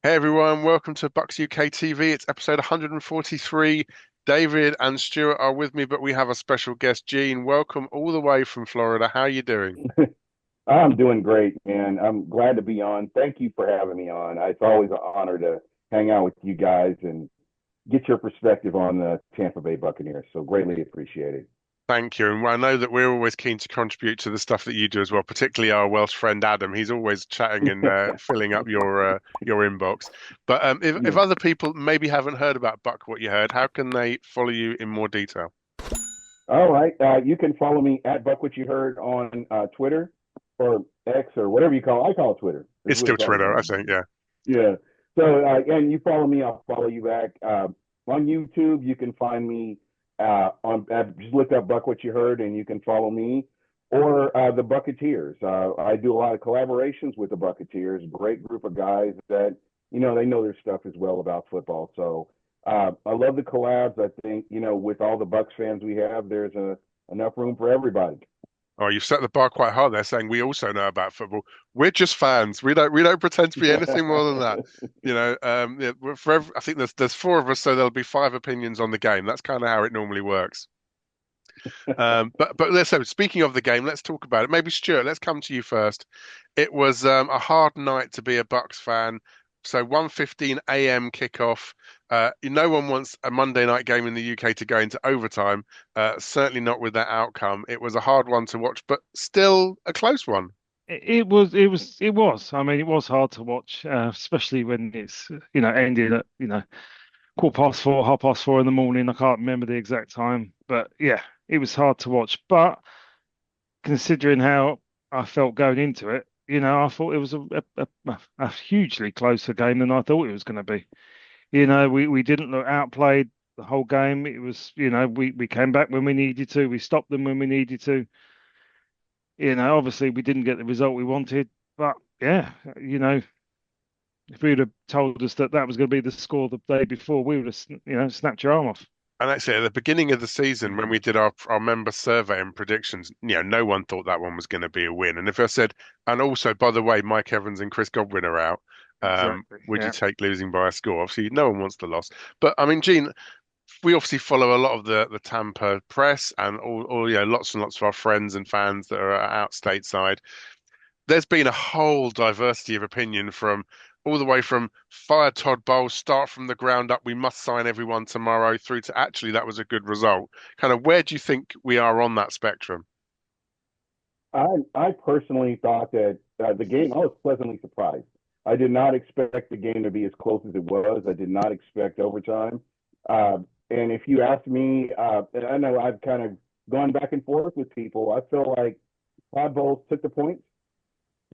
Hey everyone, welcome to Bucs UK TV. It's episode 143. David and Stuart are with me, but we have a special guest, Gene. Welcome all the way from Florida. How are you doing? I'm doing great, man. I'm glad to be on. Thank you for having me on. It's always an honor to hang out with you guys and get your perspective on the Tampa Bay Buccaneers. So greatly appreciated. Thank you. And I know that we're always keen to contribute to the stuff that you do as well, particularly our Welsh friend Adam. He's always chatting and filling up your inbox. But if Yeah. other people maybe haven't heard about Buck What You Heard, how can they follow you in more detail? All right. You can follow me at BucWhatYaHeard on Twitter or X or whatever you call it. I call it Twitter. This It's is what still it's always Twitter, I been. think. Yeah. Yeah. So, and you follow me, I'll follow you back. On YouTube, you can find me just look up Buck What You Heard, and you can follow me or the Bucketeers. I do a lot of collaborations with the Bucketeers. Great group of guys that they know their stuff as well about football. So I love the collabs. I think with all the Bucks fans we have, there's enough room for everybody. Oh, you've set the bar quite high there, saying we also know about football. We're just fans. We don't pretend to be anything more than that. Yeah, I think there's four of us, so there'll be five opinions on the game. That's kind of how it normally works. But let's speaking of the game, let's talk about it. Maybe Stuart, let's come to you first. It was a hard night to be a Bucks fan. So 1:15 a.m. kickoff. No one wants a Monday night game in the UK to go into overtime. Certainly not with that outcome. It was a hard one to watch, but still a close one. It was. I mean, it was hard to watch, especially when it's ended at 4:15, 4:30 in the morning. I can't remember the exact time, but yeah, it was hard to watch. But considering how I felt going into it, I thought it was a hugely closer game than I thought it was going to be. We didn't look outplayed the whole game. It was, we came back when we needed to. We stopped them when we needed to. Obviously we didn't get the result we wanted, but yeah, if you'd have told us that that was going to be the score the day before, we would have, snapped your arm off. And actually, at the beginning of the season, when we did our member survey and predictions, no one thought that one was going to be a win. And if I said, and also, by the way, Mike Evans and Chris Godwin are out, Exactly. would you Yeah. take losing by a score? Obviously, no one wants the loss. But I mean, Gene, we obviously follow a lot of the Tampa press and all lots and lots of our friends and fans that are out stateside. There's been a whole diversity of opinion from all the way from fire Todd Bowles, start from the ground up, we must sign everyone tomorrow, through to actually that was a good result. Kind of where do you think we are on that spectrum? I personally thought that the game, I was pleasantly surprised. I did not expect the game to be as close as it was. I did not expect overtime. And if you ask me, and I know I've kind of gone back and forth with people, I feel like Todd Bowles took the points.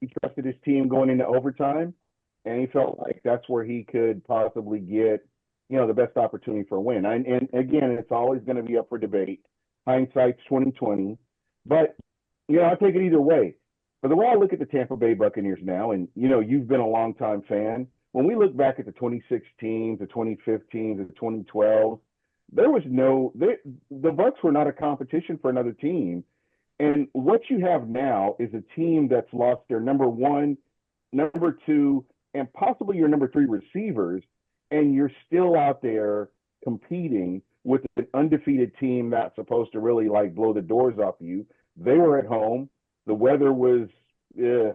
He trusted his team going into overtime, and he felt like that's where he could possibly get, the best opportunity for a win. And again, it's always going to be up for debate. Hindsight's 2020, but I take it either way. But the way I look at the Tampa Bay Buccaneers now, and you've been a longtime fan. When we look back at the 2016, the 2015, the 2012, there was the Bucs were not a competition for another team. And what you have now is a team that's lost their number one, number two, and possibly your number three receivers, and you're still out there competing with an undefeated team that's supposed to really like blow the doors off you. They were at home. The weather was, and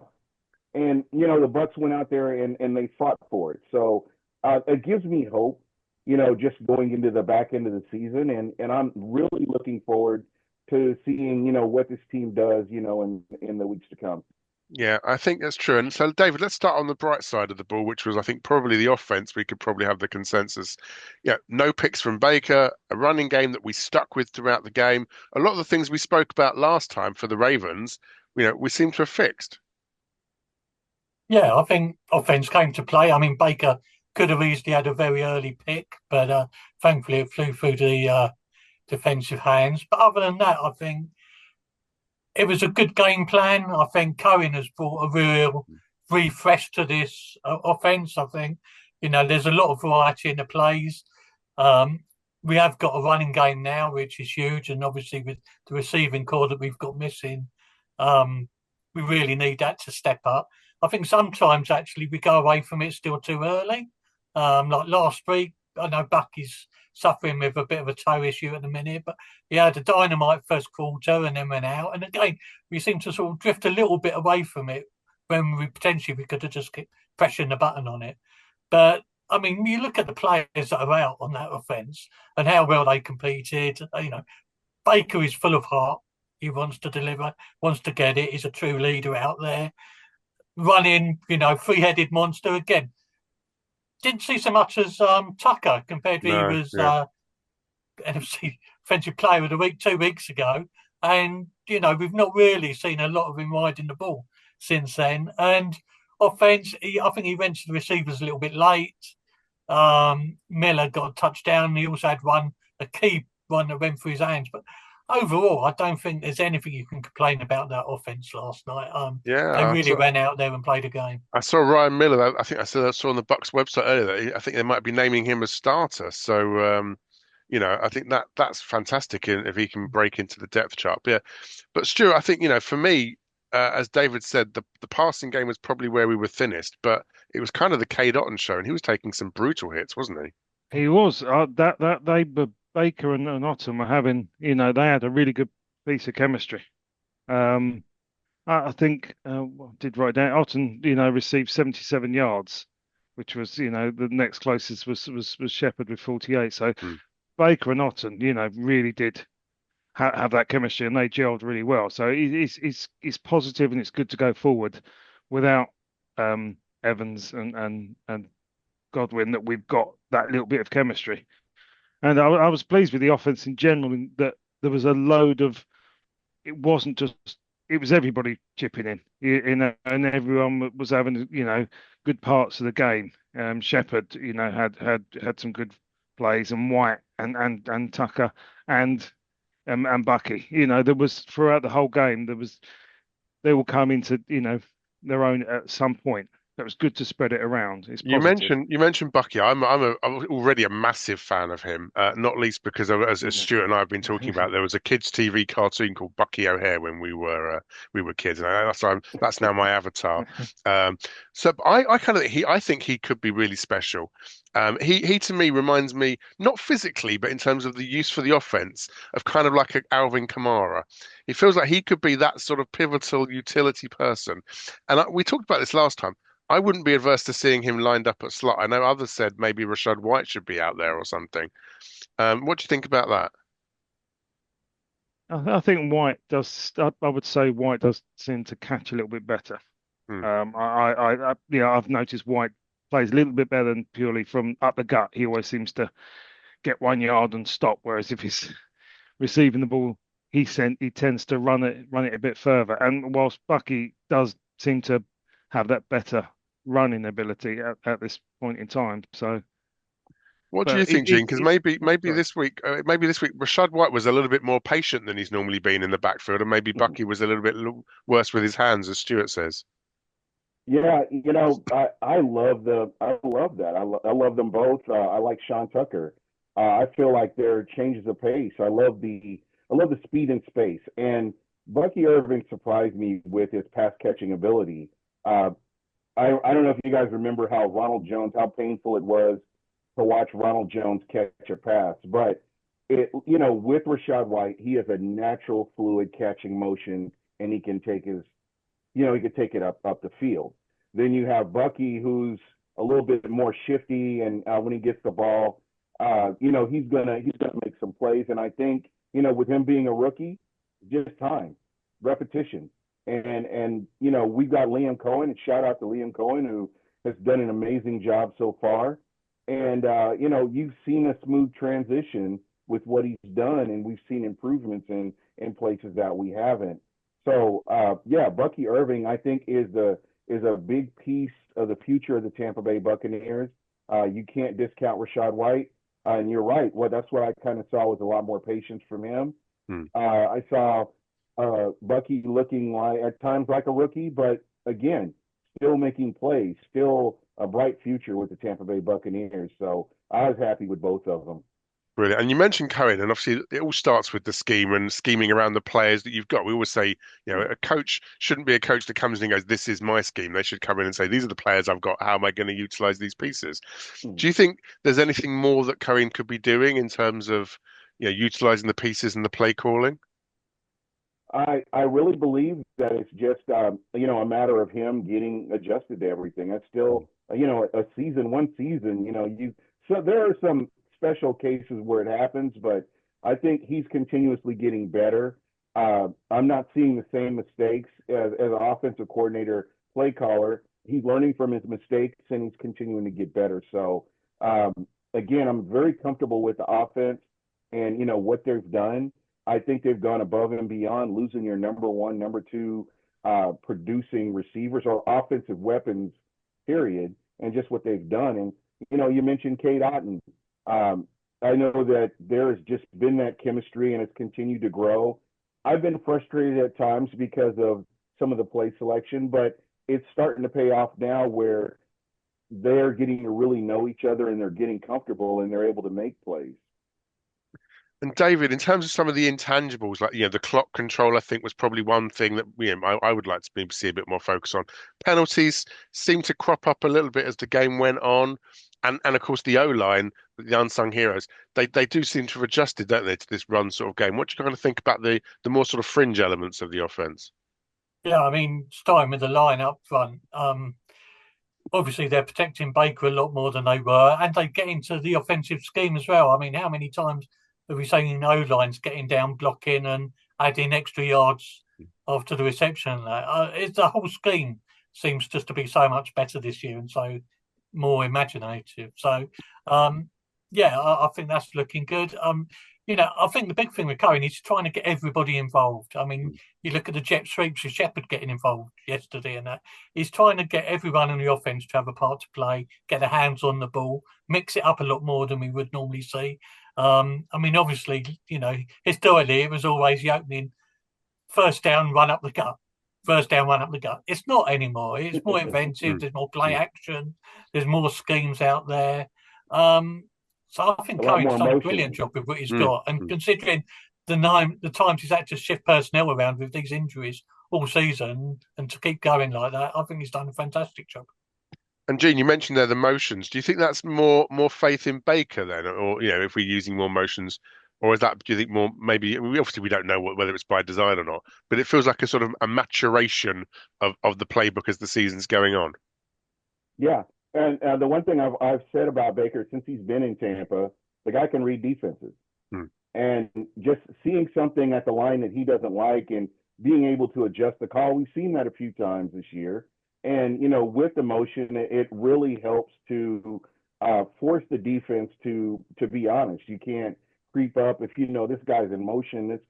the Bucs went out there and they fought for it. So it gives me hope, just going into the back end of the season, and I'm really looking forward to seeing what this team does, in the weeks to come. Yeah, I think that's true. And so, David, let's start on the bright side of the ball, which was, I think, probably the offense. We could probably have the consensus. Yeah, no picks from Baker, a running game that we stuck with throughout the game. A lot of the things we spoke about last time for the Ravens, we seem to have fixed. Yeah, I think offense came to play. I mean, Baker could have easily had a very early pick, but thankfully it flew through the defensive hands. But other than that, I think it was a good game plan. I think Cohen has brought a real refresh to this offense. I think, there's a lot of variety in the plays. Um, we have got a running game now, which is huge, and obviously with the receiving core that we've got missing, um, we really need that to step up. I think sometimes actually we go away from it still too early. Like last week, I know Bucky's suffering with a bit of a toe issue at the minute, but he had a dynamite first quarter and then went out. And again, we seem to sort of drift a little bit away from it when we could have just kept pressing the button on it. But I mean, you look at the players that are out on that offence and how well they competed. Baker is full of heart. He wants to deliver, wants to get it. He's a true leader out there. Running, three-headed monster again. Didn't see so much as Tucker compared to he No, was yeah. NFC Offensive Player of the Week 2 weeks ago. And, we've not really seen a lot of him riding the ball since then. And offense, I think he went to the receivers a little bit late. Miller got a touchdown. He also had a key one that went through his hands. But overall, I don't think there's anything you can complain about that offense last night. They Yeah, really ran out there and played a game. I saw Ryan Miller. I think I saw on the Bucs website earlier that I think they might be naming him as starter. So, I think that's fantastic if he can break into the depth chart. But yeah, but Stuart, I think for me, as David said, the passing game was probably where we were thinnest, but it was kind of the Cade Otton show, and he was taking some brutal hits, wasn't he? He was that they were Baker and Otton were having, they had a really good piece of chemistry. I think I did write down Otton, received 77 yards, which was, the next closest was Shepherd with 48. So Hmm. Baker and Otton, really did have that chemistry and they gelled really well. So it's positive and it's good to go forward without Evans and Godwin, that we've got that little bit of chemistry. And I was pleased with the offense in general, in that there was a load of, it wasn't just, it was everybody chipping in, and everyone was having, good parts of the game. Shepherd, had some good plays, and White and Tucker and Bucky. There was, throughout the whole game, they will come into, their own at some point. That was good to spread it around. It's You positive. mentioned you mentioned Bucky. I'm already a massive fan of him. Not least because as Stuart and I have been talking about, there was a kids' TV cartoon called Bucky O'Hare when we were kids, and that's now my avatar. So I think he could be really special. He to me reminds me, not physically, but in terms of the use for the offense, of kind of like a Alvin Kamara. He feels like he could be that sort of pivotal utility person. And we talked about this last time. I wouldn't be adverse to seeing him lined up at slot. I know others said maybe Rashad White should be out there or something. What do you think about that? I think White does. I would say White does seem to catch a little bit better. Hmm. I've noticed White plays a little bit better than purely from up the gut. He always seems to get 1 yard and stop. Whereas if he's receiving the ball, he tends to run it a bit further. And whilst Bucky does seem to have that better running ability at this point in time, so. What do you But think, Gene? Because maybe sorry. this week Rashad White was a little bit more patient than he's normally been in the backfield, and maybe Bucky was a little bit worse with his hands, as Stuart says. Yeah, I love that. I love them both. I like Sean Tucker. I feel like they're changes of pace. I love the speed and space. And Bucky Irving surprised me with his pass catching ability. Uh, I don't know if you guys remember how painful it was to watch Ronald Jones catch a pass, but with Rashad White, he has a natural fluid catching motion, and he could take it up the field. Then you have Bucky, who's a little bit more shifty, and when he gets the ball, he's gonna make some plays. And I think with him being a rookie, just time, repetition, and we've got Liam Cohen, and shout out to Liam Cohen, who has done an amazing job so far. And you've seen a smooth transition with what he's done, and we've seen improvements in places that we haven't. So yeah, Bucky Irving, I think, is a big piece of the future of the Tampa Bay Buccaneers. You can't discount Rashad White, and you're right. Well, that's what I kind of saw was a lot more patience from him. Hmm. I saw Bucky looking like at times like a rookie, but again, still making plays, still a bright future with the Tampa Bay Buccaneers. So I was happy with both of them. Brilliant. And you mentioned Cohen, and obviously it all starts with the scheme and scheming around the players that you've got. We always say, a coach shouldn't be a coach that comes in and goes, "This is my scheme." They should come in and say, "These are the players I've got. How am I going to utilize these pieces?" Mm. Do you think there's anything more that Cohen could be doing in terms of, utilizing the pieces and the play calling? I really believe that it's just a matter of him getting adjusted to everything. That's still a season, one season. So there are some special cases where it happens, but I think he's continuously getting better. I'm not seeing the same mistakes as an offensive coordinator, play caller. He's learning from his mistakes and he's continuing to get better. So again, I'm very comfortable with the offense and what they've done. I think they've gone above and beyond losing your number one, number two producing receivers or offensive weapons, period, and just what they've done. And, you mentioned Kate Otten. I know that there has just been that chemistry and it's continued to grow. I've been frustrated at times because of some of the play selection, but it's starting to pay off now where they're getting to really know each other and they're getting comfortable and they're able to make plays. And David, in terms of some of the intangibles, like the clock control, I think was probably one thing that I would like to maybe see a bit more focus on. Penalties seem to crop up a little bit as the game went on, and of course the O line, the unsung heroes, they do seem to have adjusted, don't they, to this run sort of game. What do you kind of think about the more sort of fringe elements of the offense? Yeah, I mean, starting with the line up front, obviously they're protecting Baker a lot more than they were, and they get into the offensive scheme as well. I mean, how many times have we seen O-lines getting down, blocking, and adding extra yards after the reception? It's the whole scheme seems just to be so much better this year and so more imaginative. So, yeah, I think that's looking good. I think the big thing with Cohen is trying to get everybody involved. I mean, you look at the jet sweeps of Shepherd getting involved yesterday, and that he's trying to get everyone in the offense to have a part to play, get their hands on the ball, mix it up a lot more than we would normally see. I mean, obviously, historically it was always the opening first down, run up the gut. First down, run up the gut. It's not anymore. It's more inventive. Mm, There's more play mm. action. There's more schemes out there. So I think A lot Cohen's more done a brilliant motion. job with what he's Mm, got. And mm. considering the times he's had to shift personnel around with these injuries all season and to keep going like that, I think he's done a fantastic job. And Gene, you mentioned there the motions. Do you think that's more faith in Baker then, or if we're using more motions, or is that do you think more maybe obviously we don't know whether it's by design or not, but it feels like a sort of a maturation of the playbook as the season's going on. Yeah, and the one thing I've said about Baker since he's been in Tampa, the guy can read defenses, Hmm. and just seeing something at the line that he doesn't like and being able to adjust the call, we've seen that a few times this year. And with the motion, it really helps to force the defense to be honest. You can't creep up if this guy's in motion.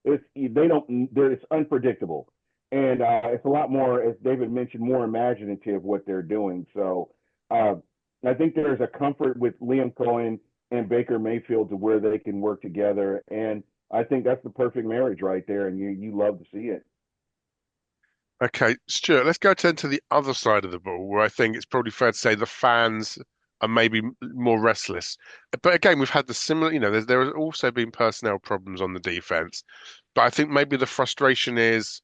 It's unpredictable and it's a lot more, as David mentioned, more imaginative what they're doing. So uh, I think there's a comfort with Liam Cohen and Baker Mayfield to where they can work together, and I think that's the perfect marriage right there, and you love to see it. Okay, Stuart, let's go to the other side of the ball, where I think it's probably fair to say the fans are maybe more restless. But again, we've had the similar, there has also been personnel problems on the defense. But I think maybe the frustration is,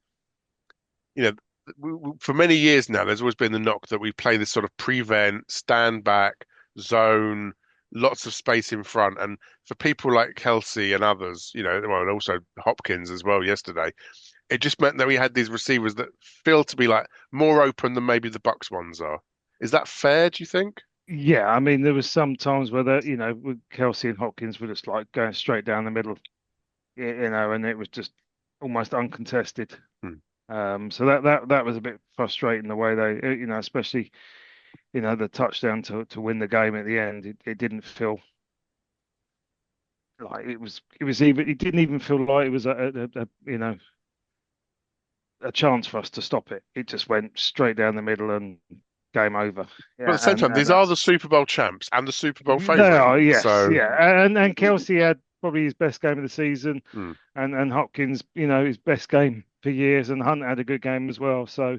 you know, for many years now, there's always been the knock that we play this sort of prevent, stand back, zone, lots of space in front. And for people like Kelsey and others, well, and also Hopkins as well yesterday, it just meant that we had these receivers that feel to be like more open than maybe the Bucs ones are. Is that fair, do you think? Yeah, I mean, there was some times where with Kelsey and Hopkins were just like going straight down the middle, and it was just almost uncontested. Hmm. So that was a bit frustrating the way they, especially the touchdown to win the game at the end. It didn't feel like it didn't even feel like it was a chance for us to stop it. It just went straight down the middle and game over. But at the Yeah, same and time, and these are that's the Super Bowl champs and the Super Bowl they favorite. are, yes, So, yeah, and Kelsey had probably his best game of the season, hmm. and Hopkins, his best game for years, and Hunt had a good game as well. So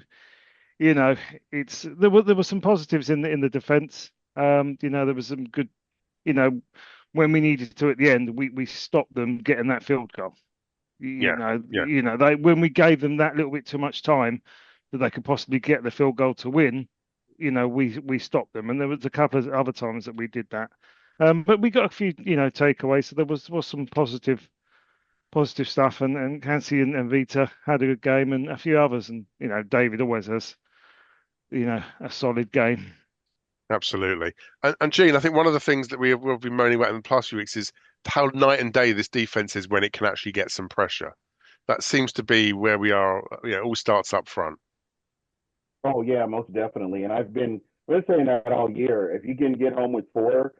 it's there were some positives in the defense. There was some good, you know, when we needed to at the end, we stopped them getting that field goal. Yeah, yeah, They when we gave them that little bit too much time that they could possibly get the field goal to win, we stopped them. And there was a couple of other times that we did that. But we got a few, takeaways. So there was some positive stuff, and Hansi and Vita had a good game, and a few others, and David always has a solid game. absolutely. And Gene, I think one of the things that we've been moaning about in the past few weeks is how night and day this defense is when it can actually get some pressure. That seems to be where we are. It all starts up front. Oh yeah, most definitely. And I've been saying that all year. If you can get home with four,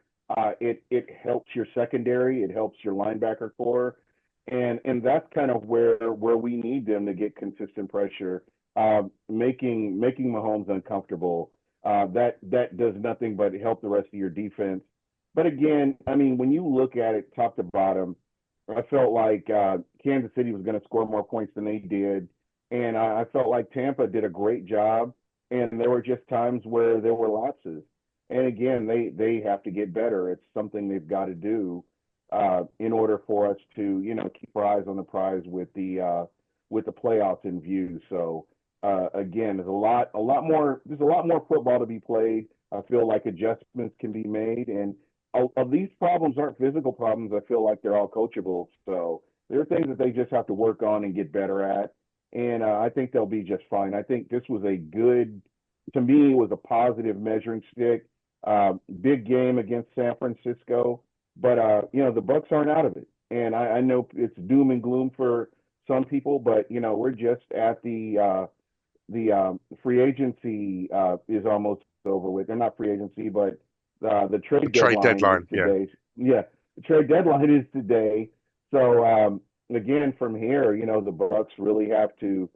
it helps your secondary, it helps your linebacker core, and that's kind of where we need them to get consistent pressure, making Mahomes uncomfortable. That does nothing but help the rest of your defense. But again, I mean, when you look at it top to bottom, I felt like Kansas City was going to score more points than they did, and I felt like Tampa did a great job. And there were just times where there were lapses. And again, they have to get better. It's something they've got to do in order for us to keep our eyes on the prize with the playoffs in view. So again, there's a lot more football to be played. I feel like adjustments can be made, and these problems aren't physical problems. I feel like they're all coachable. So there are things that they just have to work on and get better at, and I think they'll be just fine. I think this was to me, it was a positive measuring stick. Big game against San Francisco, but the Bucs aren't out of it, and I know it's doom and gloom for some people, but we're just at the free agency is almost over with. They're not free agency, but the The trade trade deadline is deadline, yeah. today. Yeah, the trade deadline is today. So again, from here, the Bucs really have to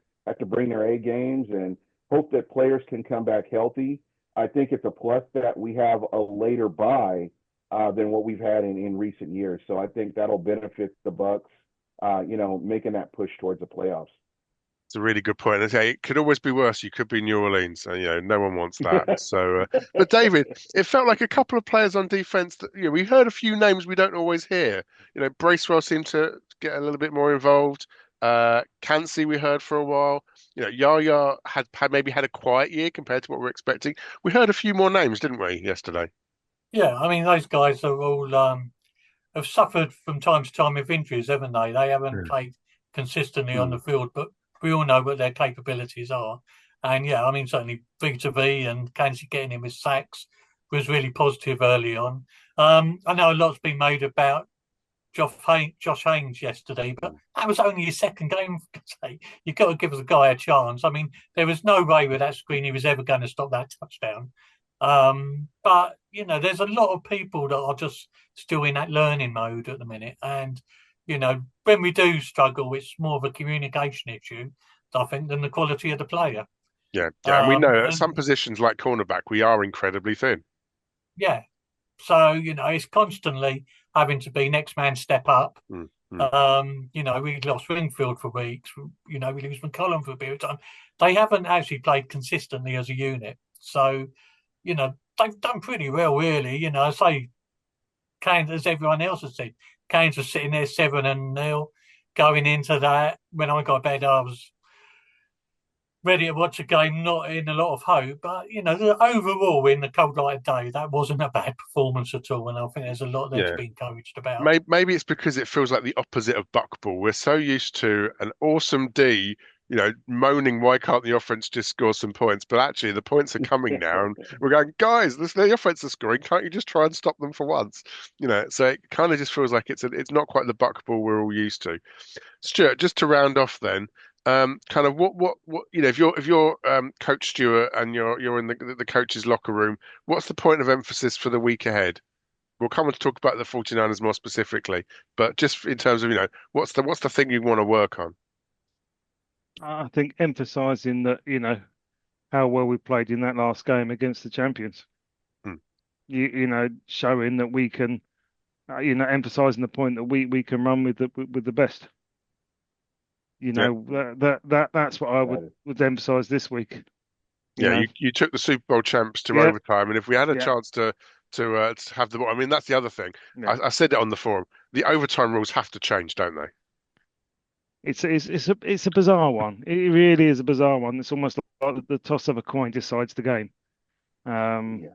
bring their A games and hope that players can come back healthy. I think it's a plus that we have a later bye than what we've had in recent years. So I think that'll benefit the Bucs, making that push towards the playoffs. It's a really good point. Okay, it could always be worse. You could be New Orleans, and no one wants that. So, but David, it felt like a couple of players on defense that we heard a few names we don't always hear. Bracewell seemed to get a little bit more involved. Cansey we heard for a while. Yaya had maybe had a quiet year compared to what we're expecting. We heard a few more names, didn't we, yesterday? Yeah, I mean those guys are all have suffered from time to time with injuries, haven't they? They haven't Yeah. played consistently on Hmm. the field, but we all know what their capabilities are. And yeah, I mean certainly V and Kansas getting him with sacks was really positive early on. I know a lot's been made about Josh Haynes yesterday, but that was only his second game. You've got to give the guy a chance. I mean, there was no way with that screen he was ever going to stop that touchdown. But there's a lot of people that are just still in that learning mode at the minute, and when we do struggle, it's more of a communication issue, I think, than the quality of the player. Yeah, yeah, and we know at some And positions like cornerback, we are incredibly thin. yeah, so it's constantly having to be next man step up. Hmm. Hmm. We lost Wingfield for weeks. We lose McCollum for a period of time. They haven't actually played consistently as a unit. So, they've done pretty well, really. I say, Kane, as everyone else has said, Canes was sitting there 7-0 going into that. When I got to bed, I was ready to watch a game, not in a lot of hope. But, overall, in the cold light of day, that wasn't a bad performance at all. And I think there's a lot there to Yeah. be encouraged about. Maybe it's because it feels like the opposite of buckball. We're so used to an awesome D, moaning why can't the offense just score some points? But actually, the points are coming now, and we're going, guys, the offense is scoring. Can't you just try and stop them for once? So it kind of just feels like it's not quite the buckball we're all used to. Stuart, just to round off then, kind of what if you're Coach Stuart and you're in the coach's locker room, what's the point of emphasis for the week ahead? We'll come on to talk about the 49ers more specifically, but just in terms of, what's the thing you want to work on? I think emphasising that how well we played in that last game against the champions. Hmm. Showing that we can, emphasising the point that we can run with the best. Yeah. That's what I would emphasise this week. Yeah, you took the Super Bowl champs to Yeah, overtime, and if we had a yeah, chance to to have the ball. I mean, that's the other thing. Yeah. I said it on the forum. The overtime rules have to change, don't they? It's a bizarre one. It really is a bizarre one. It's almost like the toss of a coin decides the game. Um, Yeah.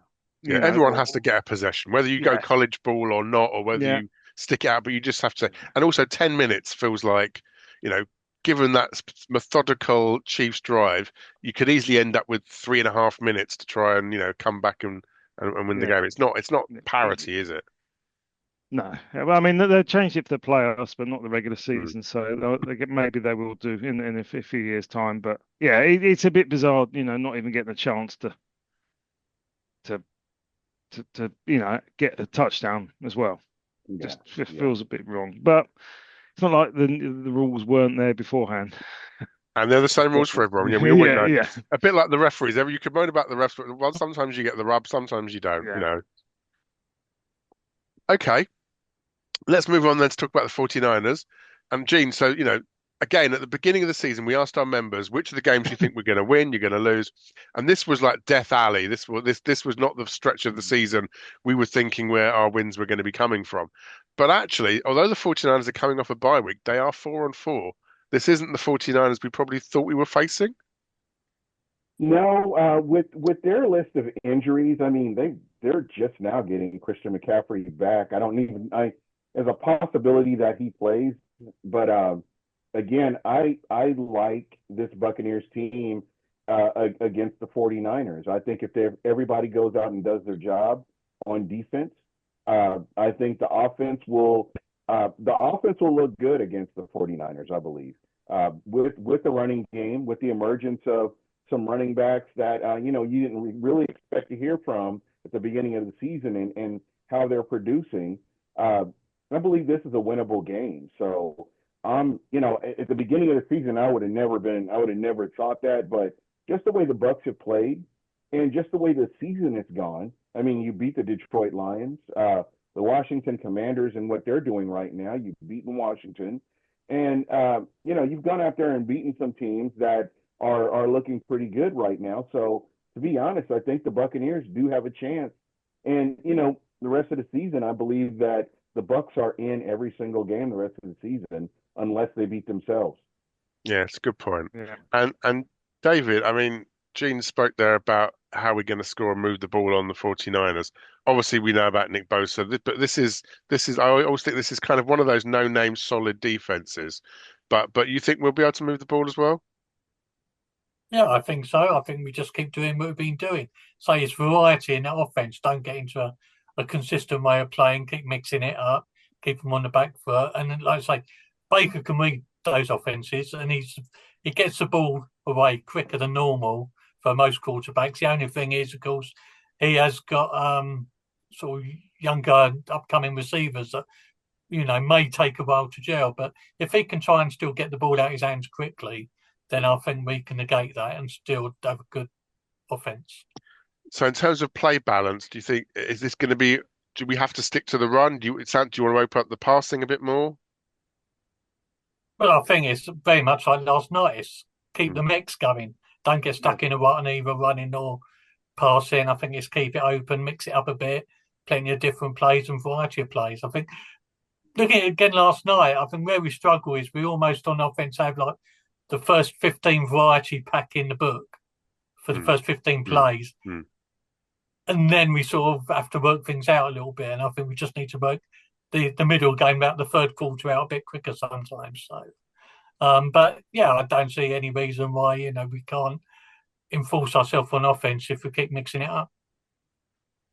Yeah, you know, everyone has to get a possession, whether you go yeah, college ball or not, or whether yeah, you stick it out. But you just have to. And also, 10 minutes feels like, you know, given that methodical Chiefs drive, you could easily end up with 3.5 minutes to try and come back and win the yeah. game. It's not It- parity, is it? no, well, I mean they changed it for the playoffs, but not the regular Hmm. season. So maybe they will do in a few years' time. But yeah, it's a bit bizarre. Not even getting a chance to get a touchdown as well. Yeah. Just Yeah. feels a bit wrong. But it's not like the rules weren't there beforehand. And they're the same rules for everyone. Yeah, we always Yeah, know. yeah, A bit like the referees. You could moan about the refs, but well, sometimes you get the rub, sometimes you don't. yeah. Okay. Let's move on then to talk about the 49ers. And Gene, so, again, at the beginning of the season, we asked our members which of the games you think we're going to win, you're going to lose. And this was like Death Alley. This was not the stretch of the season we were thinking where our wins were going to be coming from. But actually, although the 49ers are coming off a bye week, they are 4-4. This isn't the 49ers we probably thought we were facing. No, with their list of injuries, I mean they're just now getting Christian McCaffrey back. I don't even I There's a possibility that he plays, but again, I like this Buccaneers team against the 49ers. I think if everybody goes out and does their job on defense, I think the offense will look good against the 49ers, I believe. With the running game, with the emergence of some running backs that you didn't really expect to hear from at the beginning of the season, and how they're producing. Uh, I believe this is a winnable game. So at the beginning of the season, I would have never thought that, but just the way the Bucs have played, and just the way the season has gone. I mean, you beat the Detroit Lions, the Washington Commanders, and what they're doing right now. You've beaten Washington, and you've gone out there and beaten some teams that are looking pretty good right now. So to be honest, I think the Buccaneers do have a chance. And the rest of the season, I believe that the Bucs are in every single game the rest of the season, unless they beat themselves. Yeah, it's a good point. Yeah. And David, I mean, Gene spoke there about how we're going to score and move the ball on the 49ers. Obviously, we know about Nick Bosa, but this is I always think this is kind of one of those no-name solid defenses. But you think we'll be able to move the ball as well? Yeah, I think so. I think we just keep doing what we've been doing. Say it's variety in that offense. Don't get into a consistent way of playing. Keep mixing it up. Keep them on the back foot. And then, like I say, Baker can read those offenses, and he gets the ball away quicker than normal for most quarterbacks. The only thing is, of course, he has got sort of younger upcoming receivers that may take a while to gel. But if he can try and still get the ball out of his hands quickly, then I think we can negate that and still have a good offense. So in terms of play balance, do you think is this going to be? Do we have to stick to the run? Do you want to open up the passing a bit more? But I think it's very much like last night. It's keep Hmm. the mix going. Don't get stuck in a rut and either running or passing. I think it's keep it open, mix it up a bit, plenty of different plays and variety of plays. I think looking at it again last night, I think where we struggle is we almost on offense have like the first 15 variety pack in the book for the Hmm. first 15 Hmm. plays. Hmm. And then we sort of have to work things out a little bit. And I think we just need to work the middle game out, the third quarter out a bit quicker sometimes. So, but yeah, I don't see any reason why we can't enforce ourselves on offense if we keep mixing it up.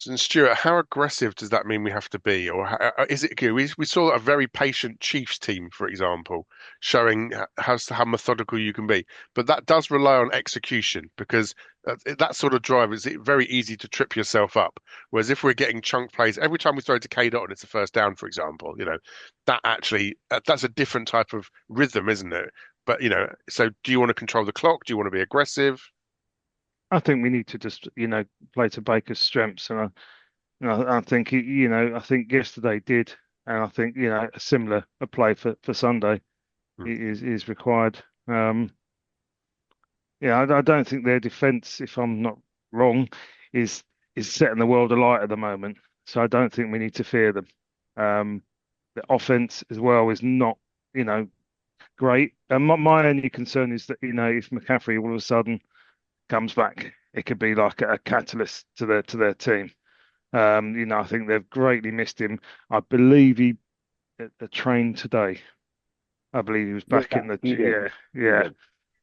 And Stuart, how aggressive does that mean we have to be, or is it good? We saw a very patient Chiefs team, for example, showing how methodical you can be, but that does rely on execution because that sort of drive is very easy to trip yourself up. Whereas if we're getting chunk plays every time we throw to K dot and it's a first down, for example, that actually that's a different type of rhythm, isn't it? But so do you want to control the clock? Do you want to be aggressive? I think we need to just play to Baker's strengths, and I think I think yesterday did, and I think a similar a play for Sunday Hmm. is required. I don't think their defense, if I'm not wrong, is setting the world alight at the moment. so I don't think we need to fear them. The offense as well is not, great. And my only concern is that, if McCaffrey all of a sudden comes back, it could be like a catalyst to their team. I think they've greatly missed him. I believe he trained today. I believe he was back Yeah, in the he did. yeah, He yeah. did.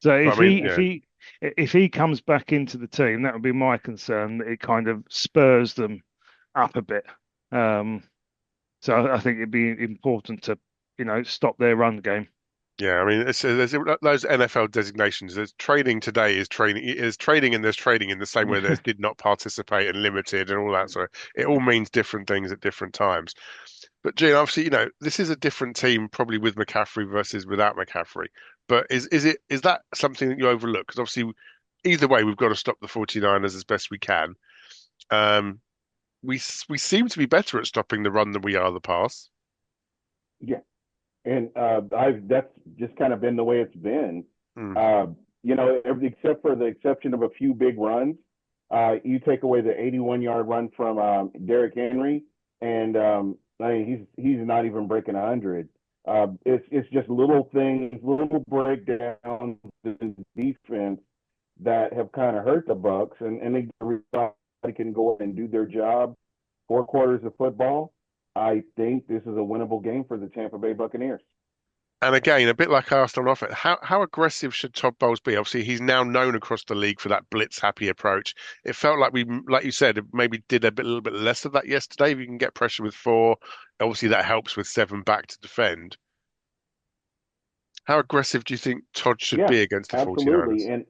So But if I mean, he if yeah, he if he comes back into the team, that would be my concern. That it kind of spurs them up a bit. Um, so I think it'd be important to, stop their run game. yeah. I mean, there's those NFL designations. There's training today is training, and there's training in the same way there's did not participate and limited and all that. So it all means different things at different times. But Gene, obviously, this is a different team probably with McCaffrey versus without McCaffrey. But is that something that you overlook? Because obviously, either way, we've got to stop the 49ers as best we can. Um, we seem to be better at stopping the run than we are the pass. Yeah, and I've that's just kind of been the way it's been. Hmm. Uh, except for the exception of a few big runs, you take away the 81-yard run from Derrick Henry, and I mean he's not even breaking 100. It's just little things, little breakdowns in defense that have kind of hurt the Bucs, and everybody can go up and do their job. 4 quarters of football. I think this is a winnable game for the Tampa Bay Buccaneers. And again, a bit like I asked on offense, how aggressive should Todd Bowles be? Obviously, he's now known across the league for that blitz happy approach. It felt like like you said, maybe did little bit less of that yesterday. If you can get pressure with four, obviously that helps with seven back to defend. How aggressive do you think Todd should Yeah, be against the absolutely. 49ers? And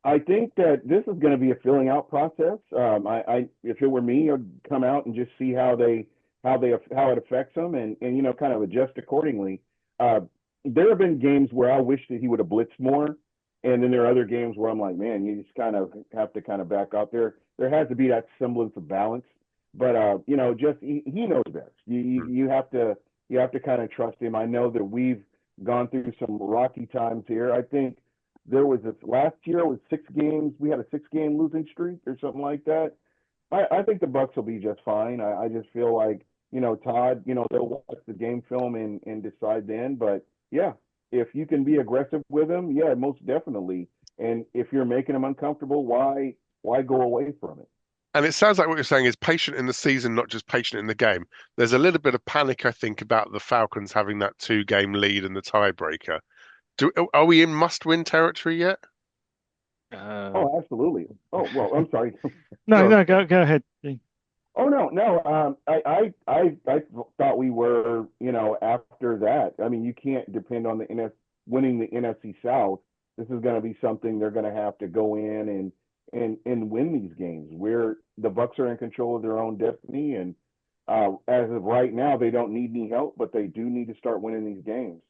I think that this is going to be a filling out process. If it were me, I'd come out and just see how it affects them, and kind of adjust accordingly. Uh, there have been games where I wish that he would have blitzed more, and then there are other games where I'm like, man, you just kind of have to kind of back out there. There has to be that semblance of balance, but just he knows best. You have to kind of trust him. I know that we've gone through some rocky times here. I think there was this last year with 6 games. We had a 6-game losing streak or something like that. I think the Bucs will be just fine. I just feel like Todd. They'll watch the game film and decide then. But yeah, if you can be aggressive with them, yeah, most definitely. And if you're making them uncomfortable, why go away from it? And it sounds like what you're saying is patient in the season, not just patient in the game. There's a little bit of panic, I think, about the Falcons having that two-game lead and the tiebreaker. Are we in must-win territory yet? Uh, Oh, absolutely. Oh well, I'm sorry. no, Go no, go ahead. Oh no, no. I thought we were, after that. I mean, you can't depend on winning the NFC South. This is going to be something they're going to have to go in and win these games. Where the Bucs are in control of their own destiny, and as of right now, they don't need any help, but they do need to start winning these games.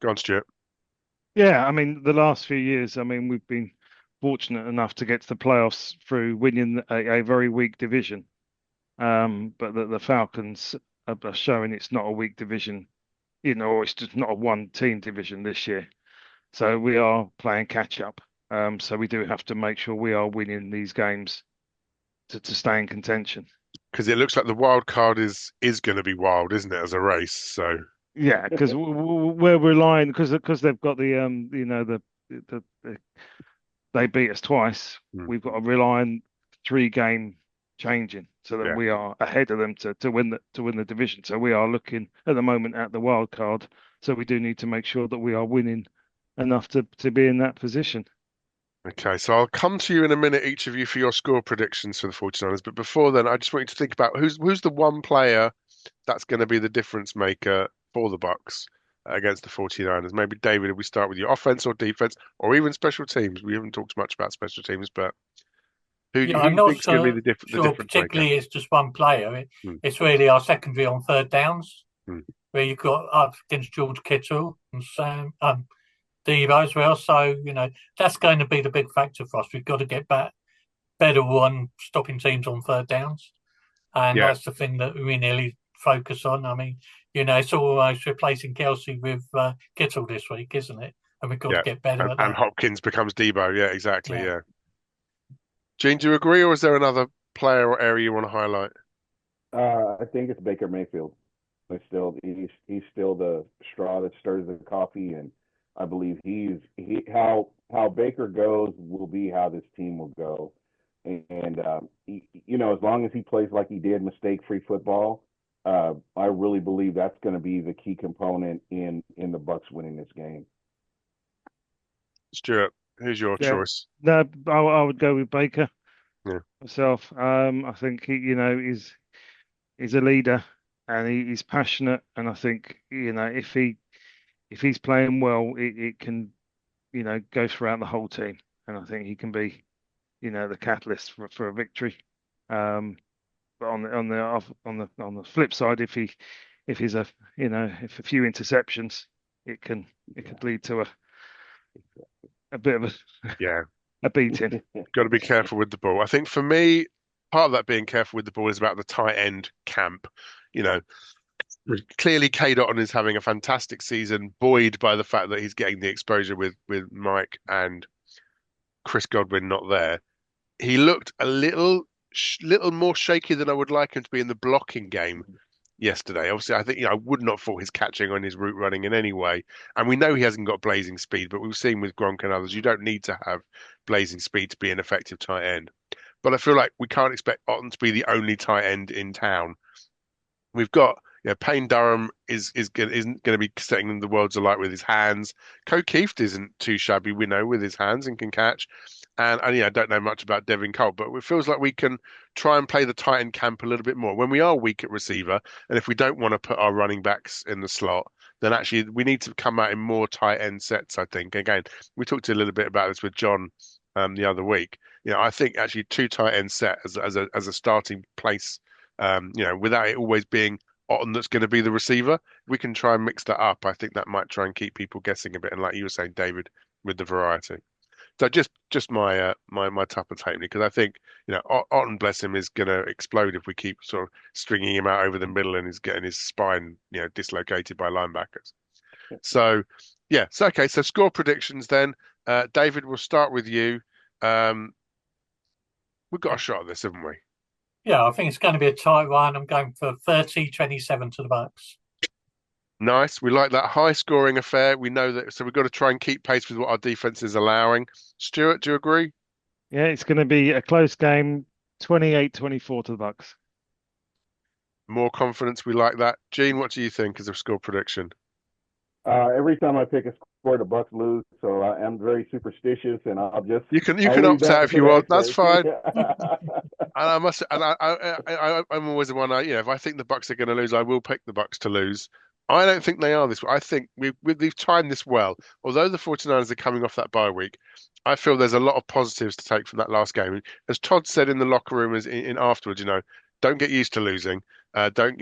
on, Stuart. Yeah, I mean, the last few years, I mean, we've been fortunate enough to get to the playoffs through winning a very weak division. But the Falcons are showing it's not a weak division, or it's just not a one-team division this year. So we are playing catch up. So we do have to make sure we are winning these games to stay in contention. Because it looks like the wild card is going to be wild, isn't it, as a race? So Yeah, because we're relying because they've got the they beat us twice. hmm, We've got to rely on 3-game changing so that yeah. we are ahead of them to win the division. So we are looking at the moment at the wild card. So we do need to make sure that we are winning enough to be in that position. Okay, so I'll come to you in a minute, each of you, for your score predictions for the 49ers. But before then, I just want you to think about who's the one player that's going to be the difference maker for the Bucs against the 49ers. Maybe David, if we start with your offense or defense, or even special teams. We haven't talked much about special teams, but Yeah, who I'm do you not think's going to be the sure difference maker? particularly it's just one player. Hmm, It's really our secondary on third downs, hmm. where you've got up against George Kittle and Sam Debo as well. So, that's going to be the big factor for us. We've got to get better on stopping teams on third downs. And Yeah, that's the thing that we nearly focus on. I mean, it's almost replacing Kelsey with Kittle this week, isn't it? And we've got to yeah. get better at And that. Hopkins becomes Debo. Yeah, exactly. Yeah. Yeah. Gene, do you agree, or is there another player or area you want to highlight? I think it's Baker Mayfield. He's still the straw that stirs the coffee, and I believe how Baker goes will be how this team will go. And as long as he plays like he did, mistake-free football, I really believe that's going to be the key component in the Bucs winning this game. Stuart, who's your Yeah, choice? no, I would go with Baker Yeah, myself. I think he's a leader and he's passionate, and I think if he's playing well, it can go throughout the whole team, and I think he can be the catalyst for a victory. But on the flip side, if he's if a few interceptions, it could lead to a bit of yeah. a beating. Got to be careful with the ball. I think for me, part of that being careful with the ball is about the tight end camp. You know, clearly K. Dotton is having a fantastic season, buoyed by the fact that he's getting the exposure with Mike and Chris Godwin not there. He looked a little more shaky than I would like him to be in the blocking game yesterday. Obviously, I think I would not fault his catching on his route running in any way. And we know he hasn't got blazing speed, but we've seen with Gronk and others, you don't need to have blazing speed to be an effective tight end. But I feel like we can't expect Otten to be the only tight end in town. We've got Payne Durham isn't going to be setting the worlds alight with his hands. Keeft isn't too shabby, we know, with his hands and can catch. And I don't know much about Devin Colt, but it feels like we can try and play the tight end camp a little bit more. When we are weak at receiver, and if we don't want to put our running backs in the slot, then actually we need to come out in more tight end sets, I think. Again, we talked a little bit about this with John the other week. I think actually two tight end set as a starting place, without it always being Otten that's going to be the receiver, we can try and mix that up. I think that might try and keep people guessing a bit. And like you were saying, David, with the variety. So just my tap of take because I think Otten, bless him, is going to explode if we keep sort of stringing him out over the middle and he's getting his spine dislocated by linebackers. So yeah, so okay, so score predictions then. David, we'll start with you. Um, we've got a shot at this, haven't we? Yeah, I think it's going to be a tight one. I'm going for 30-27 to the Bucs. Nice. We like that high scoring affair. We know that, so we've got to try and keep pace with what our defense is allowing. Stuart, do you agree? Yeah, it's going to be a close game, 28-24 to the Bucs. More confidence. We like that. Gene, what do you think as a score prediction? Every time I pick a score, the Bucs lose, so I am very superstitious, and You can I'll leave opt out that if to you the want. That's experts. fine. And I must, and I'm always the one. If I think the Bucks are going to lose, I will pick the Bucks to lose. I don't think they are this. I think we've timed this well. Although the 49ers are coming off that bye week, I feel there's a lot of positives to take from that last game. As Todd said in the locker room, as in afterwards, don't get used to losing. Don't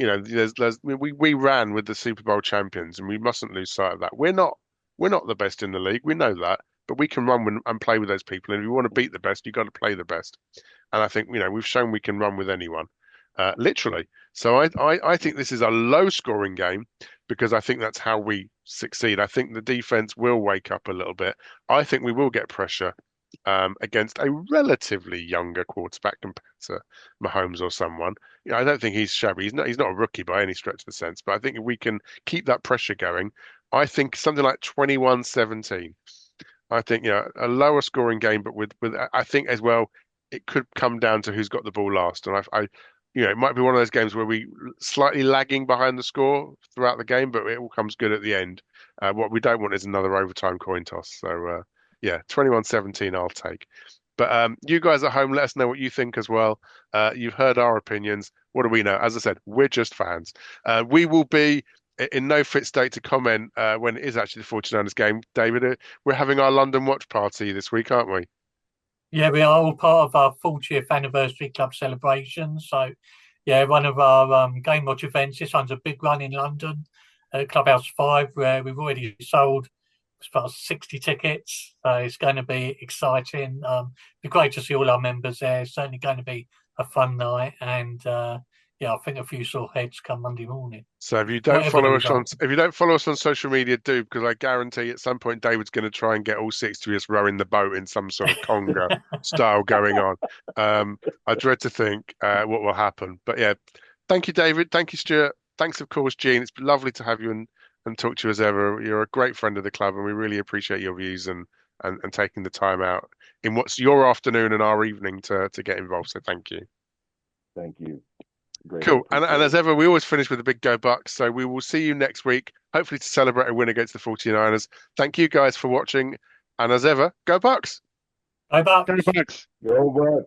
we ran with the Super Bowl champions, and we mustn't lose sight of that. We're not the best in the league. We know that, but we can run and play with those people. And if you want to beat the best, you've got to play the best. And I think we've shown we can run with anyone, literally. So I think this is a low scoring game because I think that's how we succeed. I think the defense will wake up a little bit. I think we will get pressure against a relatively younger quarterback compared to Mahomes or someone. I don't think he's shabby. He's not a rookie by any stretch of the sense, but I think if we can keep that pressure going, I think something like 21-17. I think a lower scoring game, but with I think as well it could come down to who's got the ball last, and it might be one of those games where we slightly lagging behind the score throughout the game, but it all comes good at the end. What we don't want is another overtime coin toss. So yeah, 21-17 I'll take. But you guys at home, let us know what you think as well. You've heard our opinions. What do we know? As I said, we're just fans. We will be in no fit state to comment when it is actually the 49ers game. David, we're having our London watch party this week, aren't we? Yeah, we are all part of our 40th anniversary club celebration. So, yeah, one of our game watch events. This one's a big one in London at Clubhouse 5, where we've already sold about 60 tickets. So it's going to be exciting. It'd be great to see all our members there. It's certainly going to be a fun night. And yeah, I think a few sore heads come Monday morning, So whatever the result. if you don't follow us on social media, do, because I guarantee at some point David's going to try and get all 60 of us rowing the boat in some sort of conga style going on. I dread to think what will happen. But yeah, thank you, David. Thank you, Stuart. Thanks, of course, Gene. It's been lovely to have you and talk to you as ever. You're a great friend of the club, and we really appreciate your views and taking the time out in what's your afternoon and our evening to get involved. So thank you. Thank you. Greatly Cool. And appreciate as it. ever, we always finish with a big go Bucks. So we will see you next week, hopefully to celebrate a win against the 49ers. Thank you guys for watching. And as ever, go Bucks. Bye, Go Bucks. Bucks. Go, Bucs.